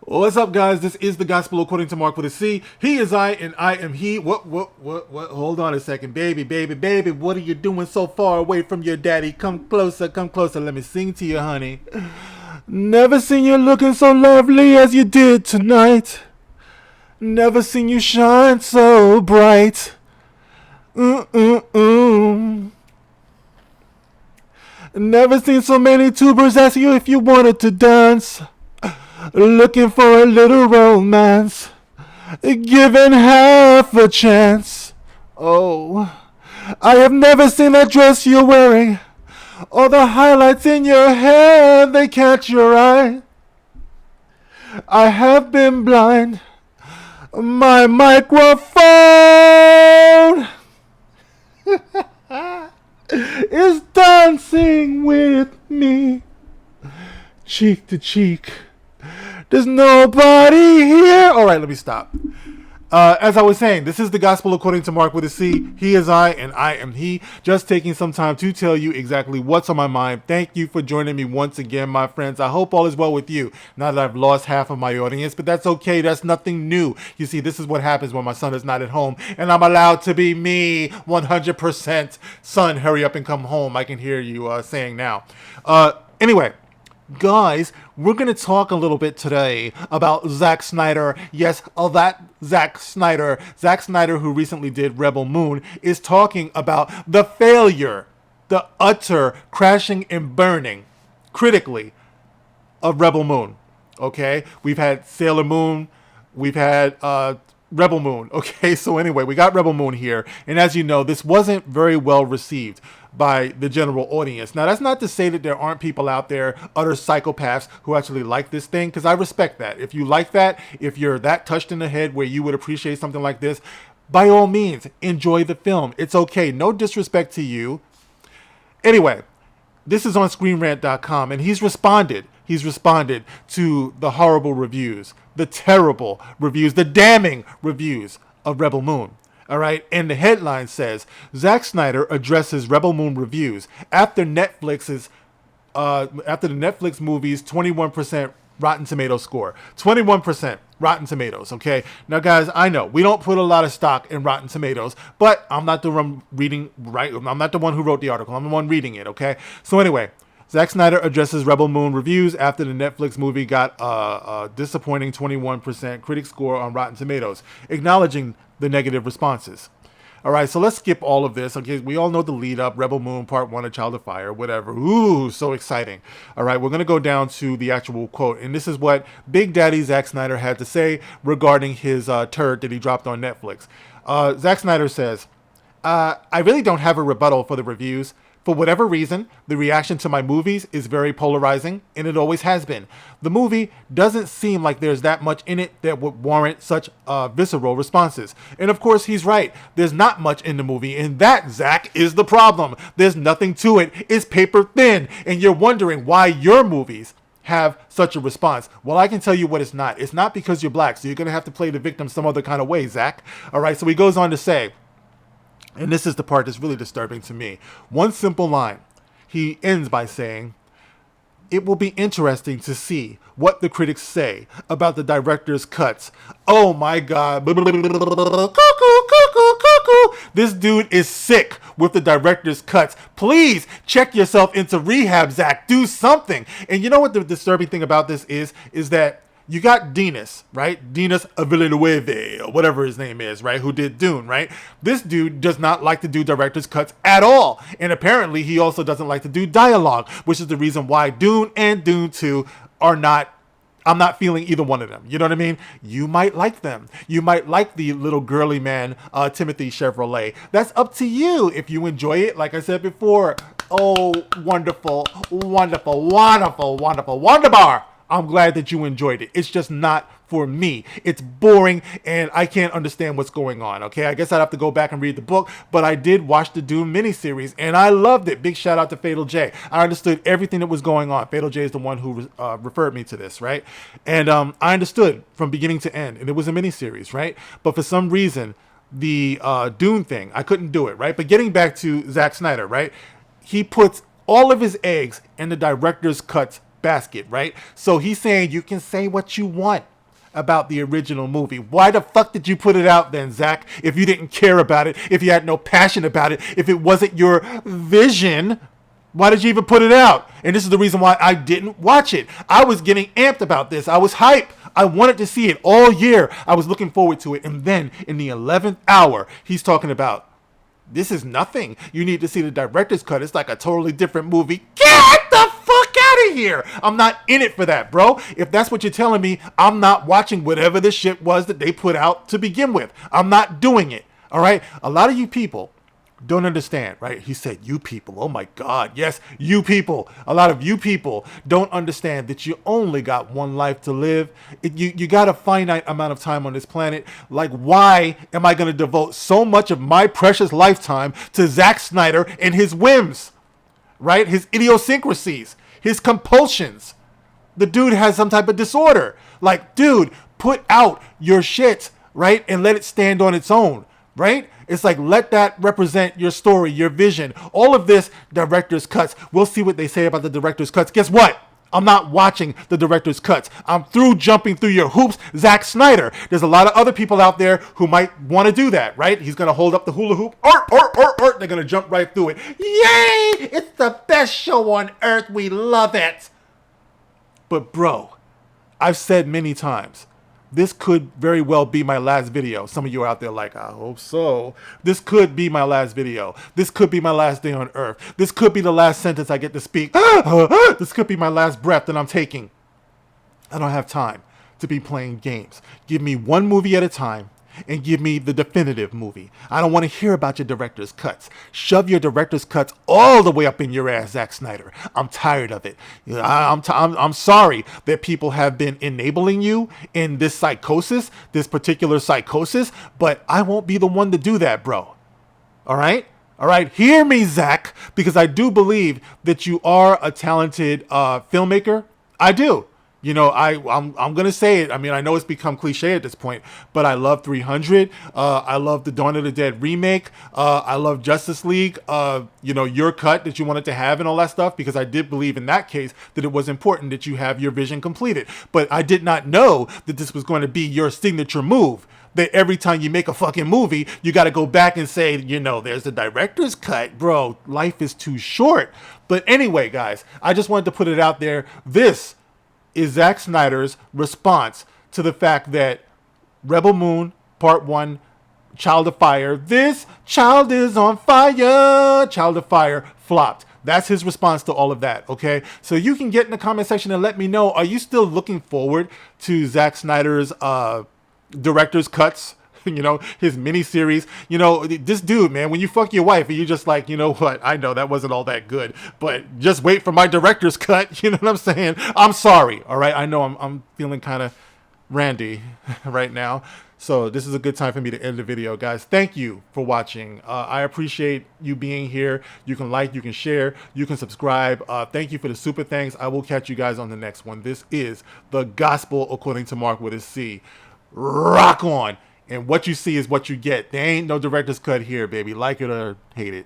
What's up, guys? This is the Gospel According to Mark with a C. He is I, and I am he. What? Hold on a second. Baby. What are you doing so far away from your daddy? Come closer. Let me sing to you, honey. Never seen you looking so lovely as you did tonight. Never seen you shine so bright. Never seen so many tubers ask you if you wanted to dance. Looking for a little romance, given half a chance. Oh, I have never seen that dress you're wearing, or the highlights in your hair, they catch your eye. I have been blind. My microphone is dancing with me, cheek to cheek. There's nobody here. All right, let me stop. As I was saying, this is the Gospel According to Mark with a C. He is I, and I am he. Just taking some time to tell you exactly what's on my mind. Thank you for joining me once again, my friends. I hope all is well with you. Now that I've lost half of my audience, but that's okay. That's nothing new. You see, this is what happens when my son is not at home, and I'm allowed to be me 100%. Son, hurry up and come home. I can hear you saying now. Anyway. Guys, we're going to talk a little bit today about Zack Snyder. Yes, that Zack Snyder. Zack Snyder, who recently did Rebel Moon, is talking about the failure, the utter crashing and burning, critically, of Rebel Moon. Okay? We've had Sailor Moon. We've had Rebel Moon. Okay, so anyway, we got Rebel Moon here. And as you know, this wasn't very well received by the general audience. Now, that's not to say that there aren't people out there, utter psychopaths, who actually like this thing, because I respect that. If you like that, if you're that touched in the head where you would appreciate something like this, by all means, enjoy the film. It's okay. No disrespect to you. Anyway, this is on ScreenRant.com, and he's responded. He's responded to the horrible reviews, the terrible reviews, the damning reviews of Rebel Moon. All right, and the headline says, Zack Snyder addresses Rebel Moon reviews after the Netflix movie's 21% Rotten Tomatoes score. 21% Rotten Tomatoes, okay? Now, guys, I know we don't put a lot of stock in Rotten Tomatoes, but I'm not the one I'm not the one who wrote the article. I'm the one reading it, okay? So anyway, Zack Snyder addresses Rebel Moon reviews after the Netflix movie got a disappointing 21% critic score on Rotten Tomatoes, acknowledging the negative responses. All right, so let's skip all of this. Okay, we all know the lead up, Rebel Moon Part 1, A Child of Fire, whatever. Ooh, so exciting. All right, we're going to go down to the actual quote. And this is what Big Daddy Zack Snyder had to say regarding his turd that he dropped on Netflix. Zack Snyder says, I really don't have a rebuttal for the reviews. For whatever reason, the reaction to my movies is very polarizing, and it always has been. The movie doesn't seem like there's that much in it that would warrant such visceral responses. And of course, he's right. There's not much in the movie, and that, Zach, is the problem. There's nothing to it. It's paper thin, and you're wondering why your movies have such a response. Well, I can tell you what it's not. It's not because you're black, so you're going to have to play the victim some other kind of way, Zach. All right, so he goes on to say, and this is the part that's really disturbing to me. One simple line. He ends by saying, it will be interesting to see what the critics say about the director's cuts. Oh my God. Cuckoo. This dude is sick with the director's cuts. Please check yourself into rehab, Zach. Do something. And you know what the disturbing thing about this is that you got Dinas, right? Dinas Villeneuve, or whatever his name is, right? Who did Dune, right? This dude does not like to do director's cuts at all. And apparently he also doesn't like to do dialogue, which is the reason why Dune and Dune 2 are not, I'm not feeling either one of them. You know what I mean? You might like them. You might like the little girly man, Timothy Chevrolet. That's up to you if you enjoy it. Like I said before, oh, wonderful. Wonderbar. I'm glad that you enjoyed it. It's just not for me. It's boring, and I can't understand what's going on, okay? I guess I'd have to go back and read the book, but I did watch the Dune miniseries, and I loved it. Big shout out to Fatal J. I understood everything that was going on. Fatal J is the one who referred me to this, right? And I understood from beginning to end, and it was a miniseries, right? But for some reason, the Dune thing, I couldn't do it, right? But getting back to Zack Snyder, right? He puts all of his eggs in the director's cuts basket, right? So he's saying you can say what you want. about the original movie. Why the fuck did you put it out then, Zack? If you didn't care about it, if you had no passion about it, if it wasn't your vision, why did you even put it out? And this is the reason why I didn't watch it. I was getting amped about this. I was hyped. I wanted to see it all year. I was looking forward to it. And then in the 11th hour, he's talking about, this is nothing. You need to see the director's cut. It's like a totally different movie. Get the fuck out of here. I'm not in it for that, bro. If that's what you're telling me, I'm not watching whatever the shit was that they put out to begin with. I'm not doing it. All right? A lot of you people don't understand, right? He said, you people. Oh my God. Yes, you people. A lot of you people don't understand that you only got one life to live. You got a finite amount of time on this planet. Like, why am I going to devote so much of my precious lifetime to Zack Snyder and his whims, right? His idiosyncrasies, his compulsions. The dude has some type of disorder. Like, dude, put out your shit, right? And let it stand on its own, right? It's like, let that represent your story, your vision. All of this director's cuts. We'll see what they say about the director's cuts. Guess what? I'm not watching the director's cuts. I'm through jumping through your hoops. Zack Snyder. There's a lot of other people out there who might want to do that, right? He's going to hold up the hula hoop. They're going to jump right through it. Yay! It's the best show on earth. We love it. But bro, I've said many times, this could very well be my last video. Some of you are out there like, I hope so. This could be my last video. This could be my last day on earth. This could be the last sentence I get to speak. This could be my last breath that I'm taking. I don't have time to be playing games. Give me one movie at a time and give me the definitive movie. I don't want to hear about your director's cuts. Shove your director's cuts all the way up in your ass, Zack Snyder. I'm tired of it. I'm sorry that people have been enabling you in this psychosis, this particular psychosis, but I won't be the one to do that, bro. All right? All right, hear me, Zack, because I do believe that you are a talented filmmaker. I do. You know, I'm going to say it. I mean, I know it's become cliche at this point, but I love 300. I love the Dawn of the Dead remake. I love Justice League, you know, your cut that you wanted to have and all that stuff, because I did believe in that case that it was important that you have your vision completed. But I did not know that this was going to be your signature move. That every time you make a fucking movie, you got to go back and say, you know, there's the director's cut. Bro, life is too short. But anyway, guys, I just wanted to put it out there. This is Zack Snyder's response to the fact that Rebel Moon Part 1, Child of Fire, this child is on fire, Child of Fire flopped. That's his response to all of that, okay? So you can get in the comment section and let me know, are you still looking forward to Zack Snyder's director's cuts? You know, his mini-series. You know, this dude, man, when you fuck your wife and you just like, you know what, I know that wasn't all that good, but just wait for my director's cut. You know what I'm saying? I'm sorry, all right? I know I'm feeling kind of randy right now. So this is a good time for me to end the video, guys. Thank you for watching. I appreciate you being here. You can like, you can share, you can subscribe. Thank you for the super thanks. I will catch you guys on the next one. This is The Gospel According to Mark with a C. Rock on. And what you see is what you get. There ain't no director's cut here, baby. Like it or hate it.